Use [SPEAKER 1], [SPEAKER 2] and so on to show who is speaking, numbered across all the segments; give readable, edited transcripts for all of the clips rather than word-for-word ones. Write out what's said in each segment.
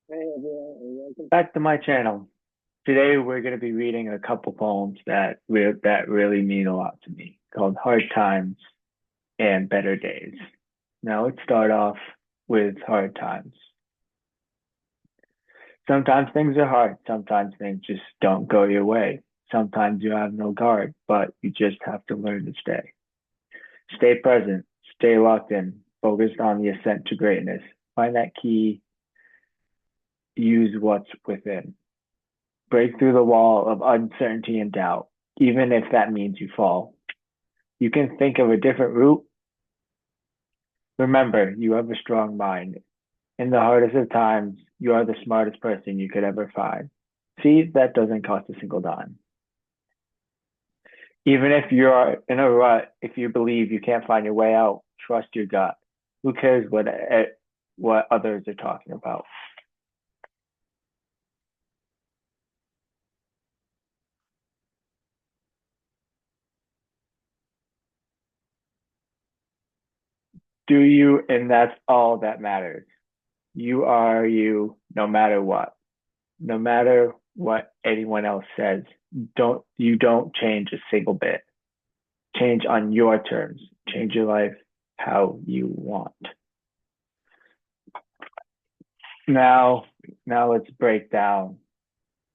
[SPEAKER 1] Hey everyone, and welcome back to my channel. Today we're going to be reading a couple poems that really mean a lot to me, called Hard Times and Better Days. Now let's start off with hard times. Sometimes things are hard. Sometimes things just don't go your way. Sometimes you have no guard, but you just have to learn to stay. Stay present. Stay locked in. Focused on the ascent to greatness. Find that key. Use what's within. Break through the wall of uncertainty and doubt, even if that means you fall. You can think of a different route. Remember, you have a strong mind. In the hardest of times, you are the smartest person you could ever find. See, that doesn't cost a single dime. Even if you're in a rut, if you believe you can't find your way out, trust your gut. Who cares what others are talking about? Do you, and that's all that matters. You are you no matter what. No matter what anyone else says, don't change a single bit. Change on your terms. Change your life how you want. Now, now let's break down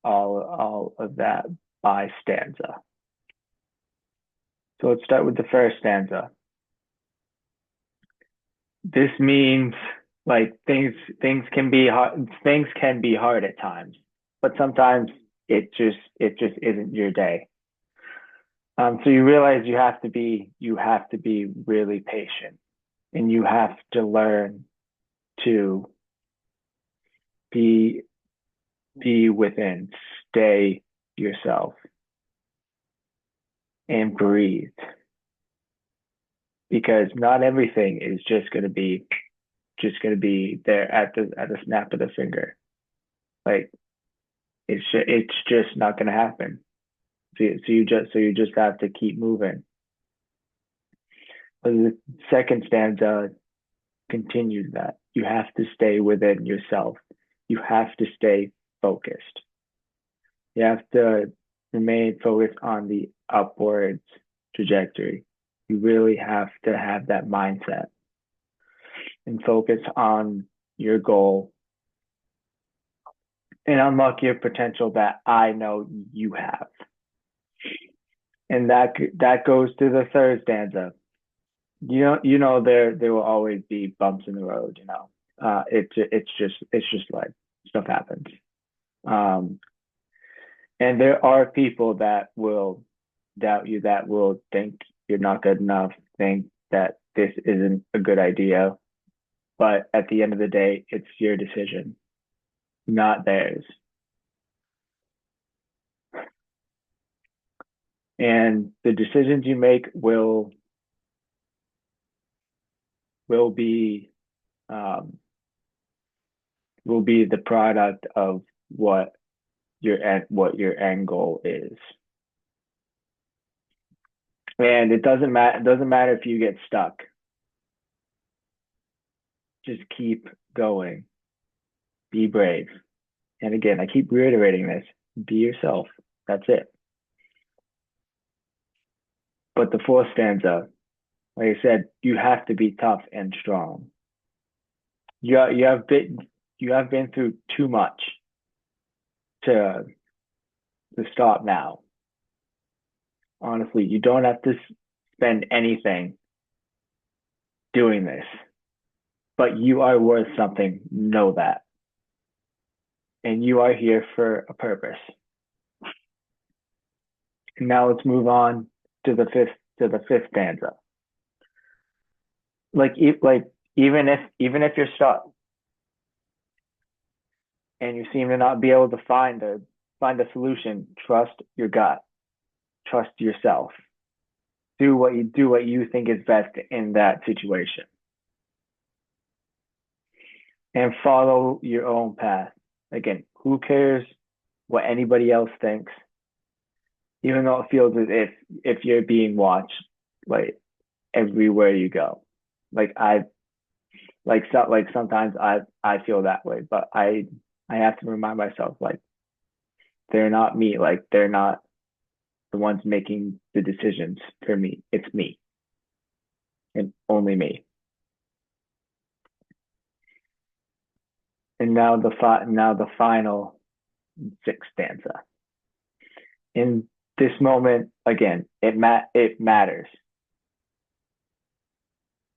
[SPEAKER 1] all of that by stanza. So let's start with the first stanza. This means like things can be hard. Things can be hard at times, but sometimes it just isn't your day. So you realize you have to be really patient, and you have to learn to be be within, stay yourself, and breathe, because not everything is just going to be there at the snap of the finger. Like it's just not going to happen. So you just have to keep moving. But the second stanza continues that you have to stay within yourself. You have to stay focused. You have to remain focused on the upwards trajectory. You really have to have that mindset and focus on your goal and unlock your potential that I know you have. And that goes to the third stanza. You know there will always be bumps in the road. It's just like stuff happens. Um, and there are people that will doubt you, that will think you're not good enough, think that this isn't a good idea. But at the end of the day, it's your decision, not theirs. And the decisions you make will be um, will be the product of what your end goal is. And it doesn't matter if you get stuck. Just keep going. Be brave. And again, I keep reiterating this. Be yourself. That's it. But the fourth stanza, like I said, you have to be tough and strong. You have been through too much to to stop now. Honestly, you don't have to spend anything doing this, but you are worth something. Know that, and you are here for a purpose. Now let's move on to the fifth stanza. Like even if you're stuck and you seem to not be able to find a solution, trust your gut, trust yourself. Do what you think is best in that situation, and follow your own path. Again, who cares what anybody else thinks? Even though it feels as if you're being watched, like everywhere you go. Like I like sometimes I feel that way, but I have to remind myself like they're not me, like they're not the ones making the decisions for me. It's me and only me. And now the final sixth stanza. In this moment, again, it matters.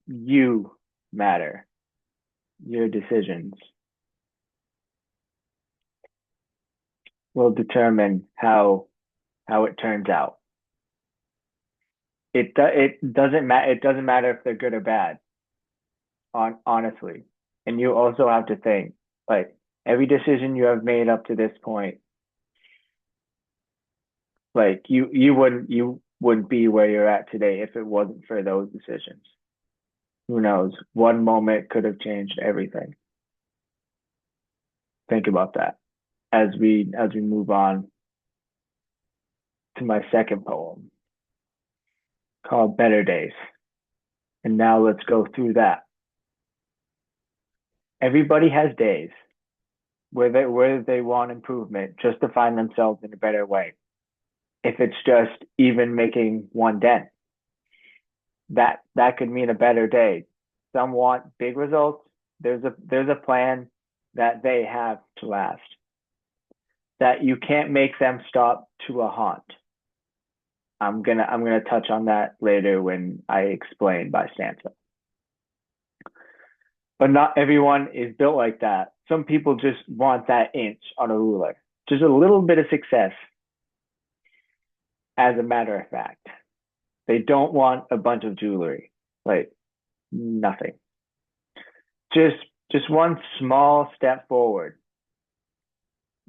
[SPEAKER 1] You matter. Your decisions will determine how it turns out. It doesn't matter. It doesn't matter if they're good or bad. Honestly, and you also have to think like every decision you have made up to this point, like you wouldn't be where you're at today if it wasn't for those decisions. Who knows? One moment could have changed everything. Think about that as we move on to my second poem called Better Days. And now let's go through that. Everybody has days where they want improvement just to find themselves in a better way. If it's just even making one dent, that could mean a better day. Some want big results. There's a plan that they have to last. That you can't make them stop to a haunt. I'm gonna touch on that later when I explain by stanza. But not everyone is built like that. Some people just want that inch on a ruler, just a little bit of success. As a matter of fact, they don't want a bunch of jewelry, like nothing. Just just one small step forward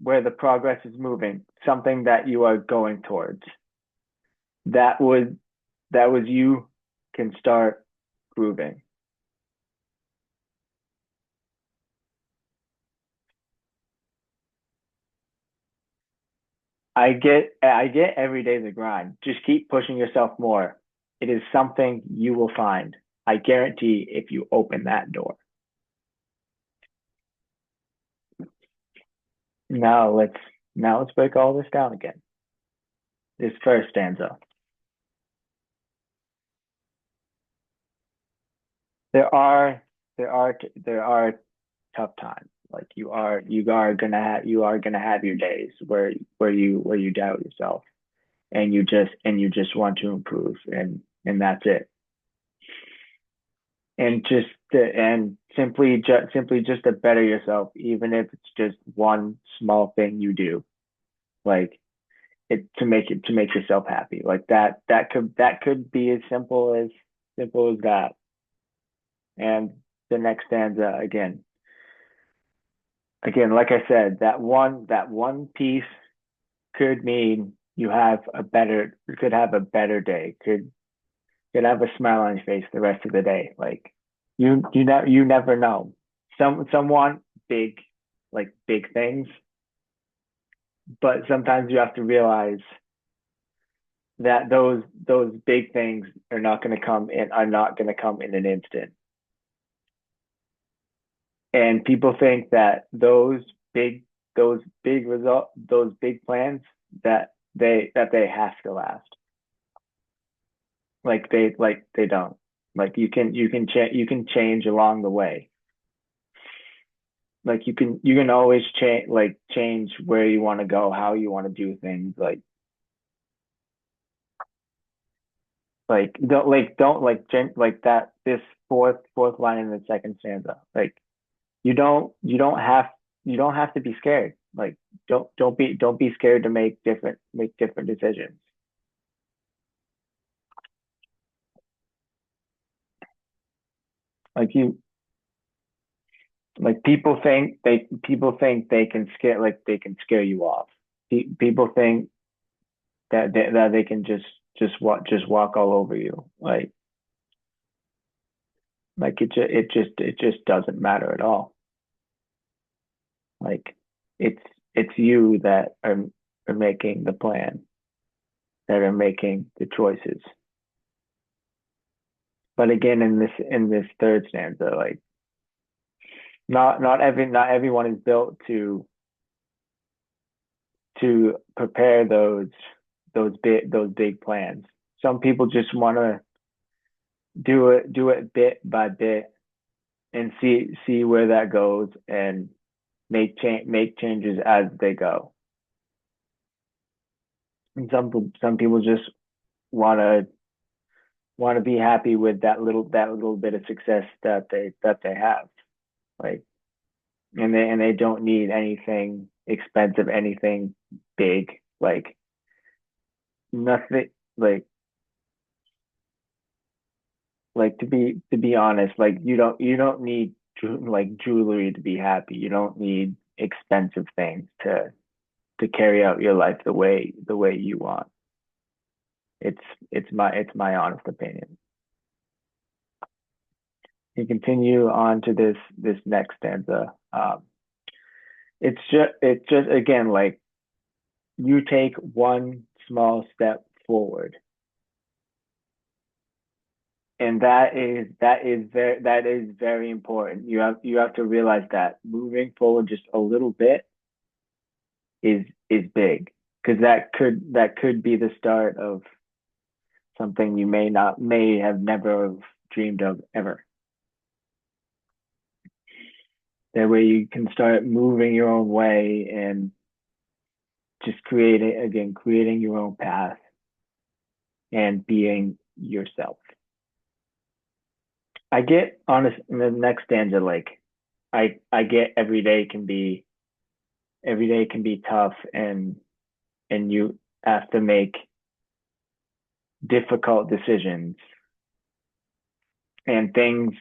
[SPEAKER 1] where the progress is moving, something that you are going towards. That would that was you can start grooving. I get every day the grind. Just keep pushing yourself more. It is something you will find. I guarantee if you open that door. Now let's now let's break all this down again. This first stanza. There are there are tough times. Like you are gonna have your days where you doubt yourself and you just want to improve and that's it. And simply just to better yourself, even if it's just one small thing you do, like it to make yourself happy. Like that could be as simple as that. And the next stanza again, like I said, that one piece could mean you could have a better day, could have a smile on your face the rest of the day. Like you never know. Some want big big things, but sometimes you have to realize that those big things are not going to come in an instant. And people think that those big plans that they have to last. Like they don't. Like you can change along the way. Like you can always change where you want to go, how you want to do things. Like don't that this fourth line in the second stanza. Like you don't have to be scared. Like don't be scared to make different decisions. Like you like people think they can scare you off. People think that they can just walk all over you. Like it just doesn't matter at all. Like it's it's you that are making the plan, that are making the choices. But again, in this third stanza, like not everyone is built to prepare those big plans. Some people just want to do it bit by bit and see where that goes and make changes as they go. And some people just want to be happy with that little bit of success that they have, like, and they don't need anything expensive, anything big, like nothing, like to be honest, like you don't need like jewelry to be happy. You don't need expensive things to carry out your life the way you want. It's it's my honest opinion. You continue on to this next stanza. It's just again, like, you take one small step forward, and that is very important. You have to realize that moving forward just a little bit is big, because that could be the start of something you may have never have dreamed of ever. That way you can start moving your own way and just creating your own path and being yourself. I get honest in the next stanza, like, I get every day can be tough, and you have to make difficult decisions, and things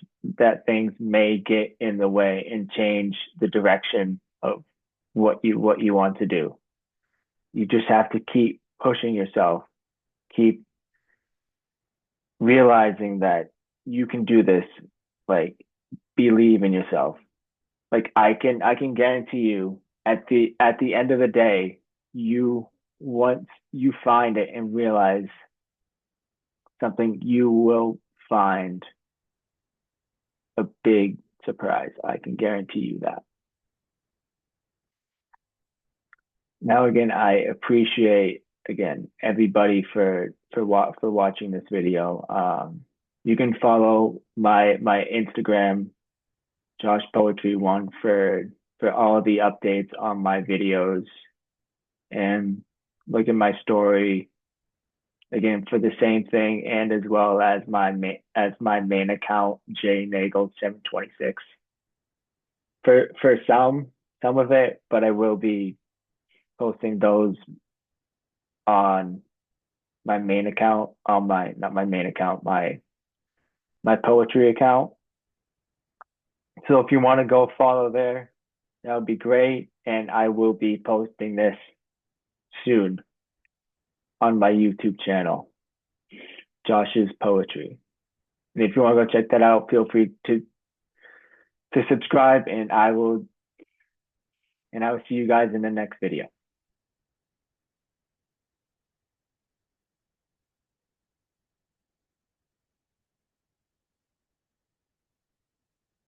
[SPEAKER 1] may get in the way and change the direction of what you want to do. You just have to keep pushing yourself, keep realizing that you can do this, like, believe in yourself. Like, I can guarantee you, at the end of the day, you once you find it and realize something, you will find a big surprise. I can guarantee you that. Now, again, I appreciate, again, everybody for watching this video. You can follow my Instagram, Josh Poetry One, for all the updates on my videos, and look at my story again for the same thing, and as well as my main account, JNagel726, for some of it, but I will be posting those on my main account, on my not my main account, my poetry account. So if you want to go follow there, that would be great. And I will be posting this soon on my YouTube channel, Josh's Poetry. And if you want to go check that out, feel free to subscribe, and I will see you guys in the next video.